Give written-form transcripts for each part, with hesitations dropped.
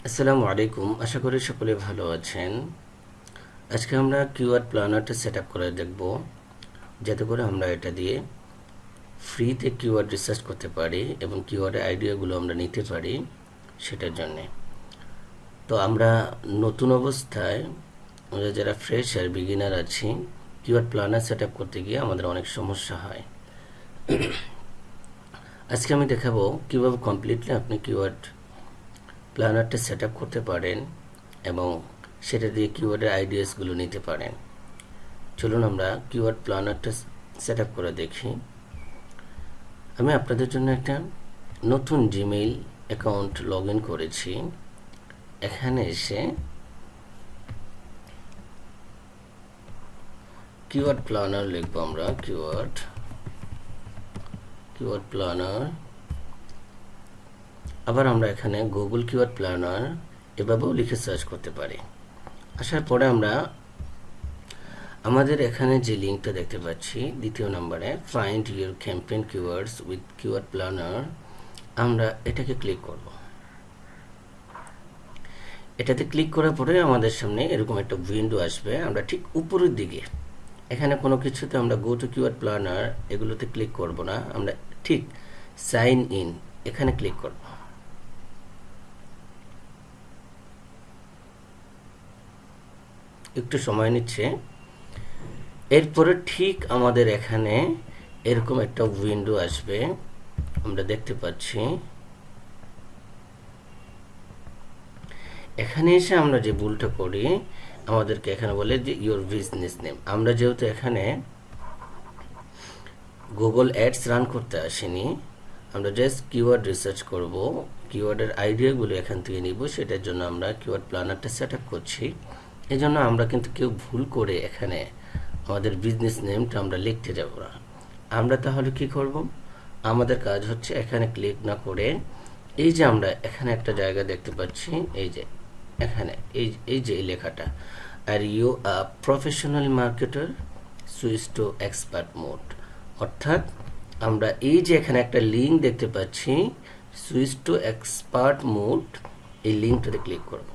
আসসালামু আলাইকুম, আশা করি সকলে ভালো আছেন। আজকে আমরা কিওয়ার্ড প্ল্যানারটা সেট আপ করে দেখব, যাতে করে আমরা এটা দিয়ে ফ্রিতে কিওয়ার্ড রিসার্চ করতে পারি এবং কিওয়ার্ডের আইডিয়াগুলো আমরা নিতে পারি সেটার জন্যে। তো আমরা নতুন অবস্থায় আমরা যারা ফ্রেশার বিগিনার আছি, কিওয়ার্ড প্ল্যানার সেট আপ করতে গিয়ে আমাদের অনেক সমস্যা হয়। আজকে আমি দেখাবো কীভাবে কমপ্লিটলি আপনি কিওয়ার্ড প্ল্যানারটা সেট আপ করতে পারেন এবং সেটা দিয়ে কিওয়ার্ডের আইডিয়াসগুলো নিতে পারেন। চলুন আমরা কিওয়ার্ড প্ল্যানারটা সেট আপ করে দেখি। আমি আপনাদের জন্য একটা নতুন জিমেইল অ্যাকাউন্ট লগ ইন করেছি। এখানে এসে কিওয়ার্ড প্ল্যানার লিখবো আমরা, কিওয়ার্ড প্ল্যানার। আবার আমরা এখানে গুগল কিওয়ার্ড প্ল্যানার এভাবেও লিখে সার্চ করতে পারি। আসার পরে আমরা আমাদের এখানে যে লিঙ্কটা দেখতে পাচ্ছি দ্বিতীয় নম্বরে, find your campaign keywords with keyword planner, আমরা এটাকে ক্লিক করব। এটাতে ক্লিক করার পরে আমাদের সামনে এরকম একটা উইন্ডো আসবে। আমরা ঠিক উপরের দিকে এখানে কোনো কিছুতে আমরা গো টু কিওয়ার্ড প্ল্যানার এগুলোতে ক্লিক করব না, আমরা ঠিক সাইন ইন এখানে ক্লিক করব। একটু সময় নিচ্ছে। এরপরে ঠিক আমাদের এখানে এরকম একটা উইন্ডো আসবে, আমরা দেখতে পাচ্ছি। এখানে এসে আমরা যে ভুলটা করি, আমাদেরকে এখানে বলে যে ইউর বিজনেস নেম। আমরা যেহেতু এখানে গুগল অ্যাডস রান করতে আসিনি, আমরা জাস্ট কিওয়ার্ড রিসার্চ করব, কিওয়ার্ডের আইডিয়াগুলো এখান থেকে নিব, সেটার জন্য আমরা কিওয়ার্ড প্ল্যানারটা সেট আপ করছি। এই জন্য আমরা কিন্তু কেউ ভুল করে এখানে আমাদের বিজনেস নেমটা আমরা লিখতে যাব না। আমরা তাহলে কি করব, আমাদের কাজ হচ্ছে এখানে ক্লিক না করে এই যে আমরা এখানে একটা জায়গা দেখতে পাচ্ছি, এই যে এখানে এই যে লেখাটা, are you a professional marketer switch to expert mode, অর্থাৎ আমরা এই যে এখানে একটা লিঙ্ক দেখতে পাচ্ছি সুইচ টু এক্সপার্ট মোড, এই লিঙ্কটাতে ক্লিক করব।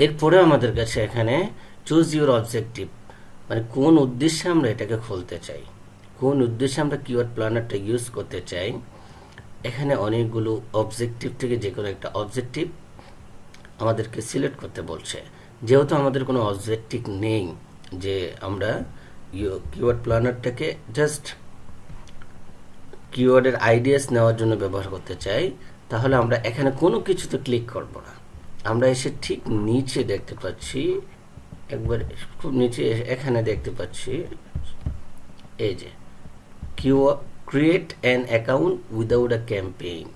এরপরে আমাদের কাছে এখানে চুজ ইউর অবজেক্টিভ, মানে কোন উদ্দেশ্যে আমরা এটাকে খুলতে চাই, কোন উদ্দেশ্যে আমরা কিওয়ার্ড প্ল্যানারটা ইউজ করতে চাই। এখানে অনেকগুলো অবজেক্টিভ থেকে যে কোনো একটা অবজেক্টিভ আমাদেরকে সিলেক্ট করতে বলছে। যেহেতু আমাদের কোনো অবজেক্টিভ নেই যে আমরা কিওয়ার্ড প্ল্যানারটাকে জাস্ট কিওয়ার্ডের আইডিয়াস নেওয়ার জন্য ব্যবহার করতে চাই, তাহলে আমরা এখানে কোনো কিছুতে ক্লিক করব না। আমরা এসে ঠিক নিচে দেখতে পাচ্ছি, একবার খুব নিচে এখানে দেখতে পাচ্ছি এই যে create an account without a campaign.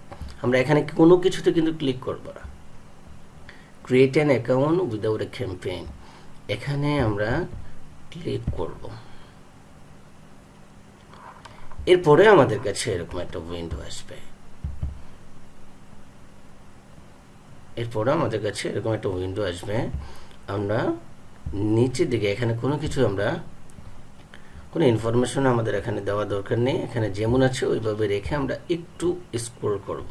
আমরা এখানে কোনো কিছুতে কিন্তু ক্লিক করব না, create an account without a campaign, এখানে আমরা ক্লিক করব। এরপরে আমাদের কাছে এরকম একটা উইন্ডো আসবে। আমরা নিচের দিকে এখানে কোনো কিছু আমরা কোনো ইনফরমেশন আমাদের এখানে দেওয়া দরকার নেই, এখানে যেমন আছে ওইভাবে রেখে আমরা একটু স্ক্রল করব।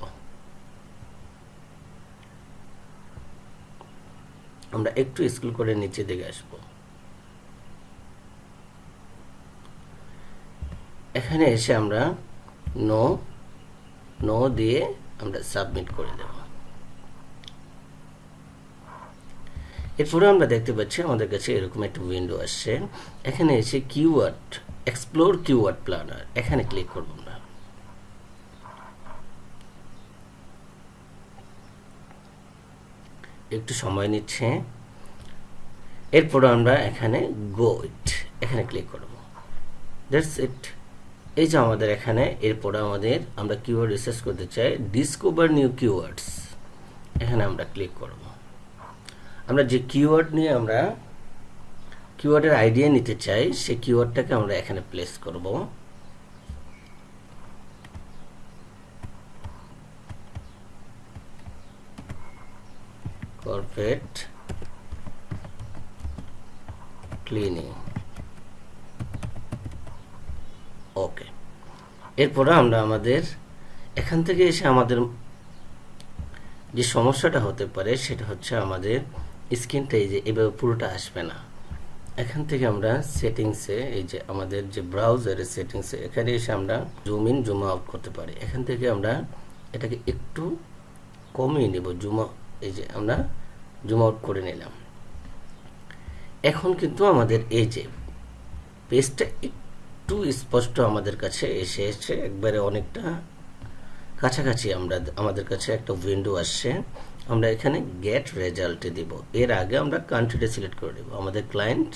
আমরা একটু স্ক্রল করে নিচের দিকে আসব। এখানে এসে আমরা নো দিয়ে আমরা সাবমিট করে দেব। এরপরে আমরা দেখতে পাচ্ছি আমাদের কাছে এরকম একটা উইন্ডো আসছে। এখানে এসে কিওয়ার্ড এক্সপ্লোর কিওয়ার্ড প্ল্যানার, এখানে ক্লিক করব আমরা। একটু সময় নিচ্ছে। এরপরে আমরা এখানে গো ইট, এখানে ক্লিক করব। That's it. এই যে আমাদের এখানে, এরপরে আমরা কিওয়ার্ড রিসার্চ করতে চাই, ডিসকভার নিউ কিওয়ার্ডস, এখানে আমরা ক্লিক করব। আমরা যে কিওয়ার্ড নিয়ে আমরা কিওয়ার্ডের আইডিয়া নিতে চাই, সেই কিওয়ার্ডটাকে আমরা এখানে প্লেস করব। কর্পোরেট ক্লিনিং, ওকে। এরপরে আমরা আমাদের এখান থেকে এসে আমাদের যে সমস্যাটা হতে পারে সেটা হচ্ছে আমাদের স্ক্রিনটা এই যে এভাবে পুরোটা আসবে না। এখান থেকে আমরা সেটিংসে এই যে আমাদের যে ব্রাউজারের সেটিংসে এখানে এসে আমরা জুম ইন জুম আউট করতে পারি। এখান থেকে আমরা এটাকে একটু কমিয়ে নেব, এই যে আমরা জুম আউট করে নিলাম। এখন কিন্তু আমাদের এই যে পেজটা একটু স্পষ্ট আমাদের কাছে এসে একবারে অনেকটা কাছাকাছি আমাদের কাছে একটা উইন্ডো আসছে। আমরা এখানে গেট রেজাল্টে দিব। এর আগে আমরা কান্ট্রিটা সিলেক্ট করে দেব, আমাদের ক্লায়েন্ট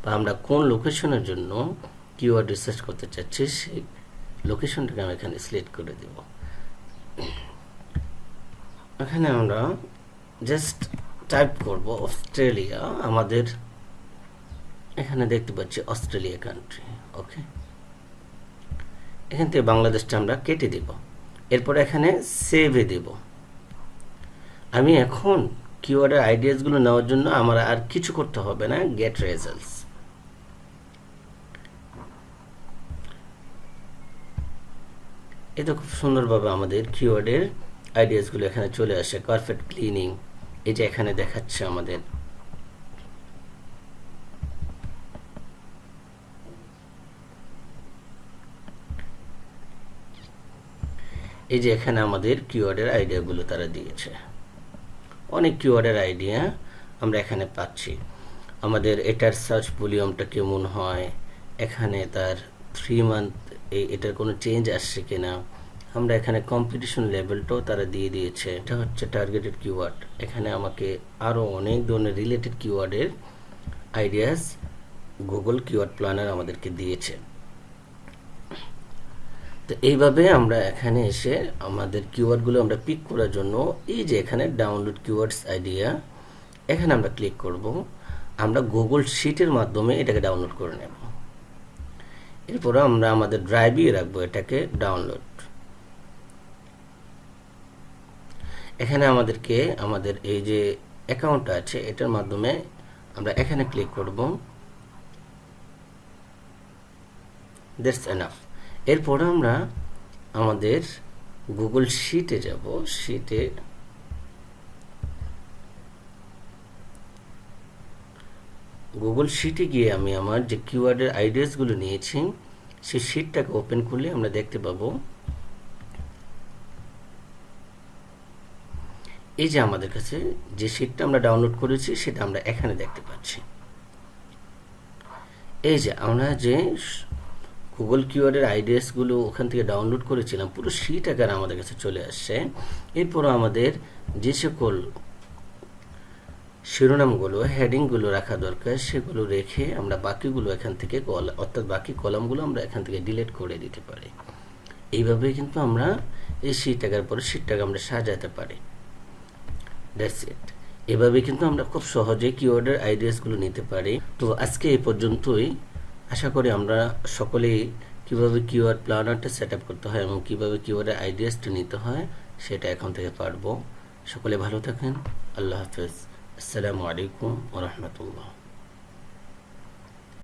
বা আমরা কোন লোকেশনের জন্য কিওয়ার্ড রিসার্চ করতে চাচ্ছি সেই লোকেশনটাকে আমি এখানে সিলেক্ট করে দেব। এখানে আমরা জাস্ট টাইপ করব অস্ট্রেলিয়া। আমাদের এখানে দেখতে পাচ্ছি অস্ট্রেলিয়া কান্ট্রি। ওকে, এখান থেকে বাংলাদেশটা আমরা কেটে দেব। এরপর এখানে সেভে দেব। আমি এখন কিওয়ার্ডের আইডিয়াসগুলো নেওয়ার জন্য আমার আর কিছু করতে হবে না, গেট রেজাল্টস। এটা খুব সুন্দরভাবে আমাদের কিওয়ার্ডের আইডিয়াসগুলো এখানে চলে আসে। কার্পেট ক্লিনিং এই যে এখানে দেখাচ্ছে আমাদের। এই যে এখানে আমাদের কিওয়ার্ডের আইডিয়াগুলো তারা দিয়েছে। অনেক কিওয়ার্ডের আইডিয়া আমরা এখানে পাচ্ছি। আমাদের এটার সার্চ ভলিউমটা কেমন হয়, এখানে তার 3 মান্থ এটার কোনো চেঞ্জ আসছে কিনা, আমরা এখানে কম্পিটিশন লেভেলটাও তারা দিয়ে দিয়েছে। এটা হচ্ছে টার্গেটেড কিওয়ার্ড। এখানে আমাকে আরও অনেক ধরনের রিলেটেড কিওয়ার্ডের আইডিয়াস গুগল কিওয়ার্ড প্ল্যানার আমাদেরকে দিয়েছে। তো এইভাবে আমরা এখানে এসে আমাদের কিওয়ার্ডগুলো আমরা পিক করার জন্য এই যে এখানে ডাউনলোড কিওয়ার্ডস আইডিয়া এখানে আমরা ক্লিক করব। আমরা গুগল শিটের মাধ্যমে এটাকে ডাউনলোড করে নেব। এরপর আমরা আমাদের ড্রাইভে রাখবো এটাকে ডাউনলোড। এখানে আমাদেরকে আমাদের এই যে অ্যাকাউন্টটা আছে এটার মাধ্যমে আমরা এখানে ক্লিক করব। That's enough. এরপর আমরা আমাদের গুগল শিটে যাব। শিটে গুগল শিটে গিয়ে আমি আমার যে কিওয়ার্ডের আইডিয়াসগুলো নিয়েছি সেই শিটটাকে ওপেন করলে আমরা দেখতে পাবো এই যে আমাদের কাছে যে শিটটা আমরা ডাউনলোড করেছি সেটা আমরা এখানে দেখতে পাচ্ছি। এই যে আমরা যে গুগল কিওয়ার্ডের আইডিয়াসগুলো ওখান থেকে ডাউনলোড করেছিলাম পুরো শিট আকারে আমাদের কাছে চলে আসছে। এরপর আমাদের যে সকল শিরোনামগুলো হেডিংগুলো রাখা দরকার সেগুলো রেখে আমরা বাকিগুলো এখান থেকে অর্থাৎ বাকি কলামগুলো আমরা এখান থেকে ডিলিট করে দিতে পারি। এইভাবে কিন্তু আমরা এই শিট আকার পরে শিটটাকে আমরা সাজাতে পারি। That's it. এভাবে কিন্তু আমরা খুব সহজে কিওয়ার্ডের আইডিয়াসগুলো নিতে পারি। তো আজকে এই পর্যন্তই। আশা করি আমরা সকলেই কিভাবে কিওয়ার্ড প্ল্যানারটা সেট আপ করতে হয় এবং কিভাবে কিওয়ার্ডের আইডিয়াসটা নিতে হয় সেটা এখন থেকে পারবো। সকলে ভালো থাকেন। আল্লাহ হাফেজ। আসসালামু আলাইকুম ওয়া রাহমাতুল্লাহ।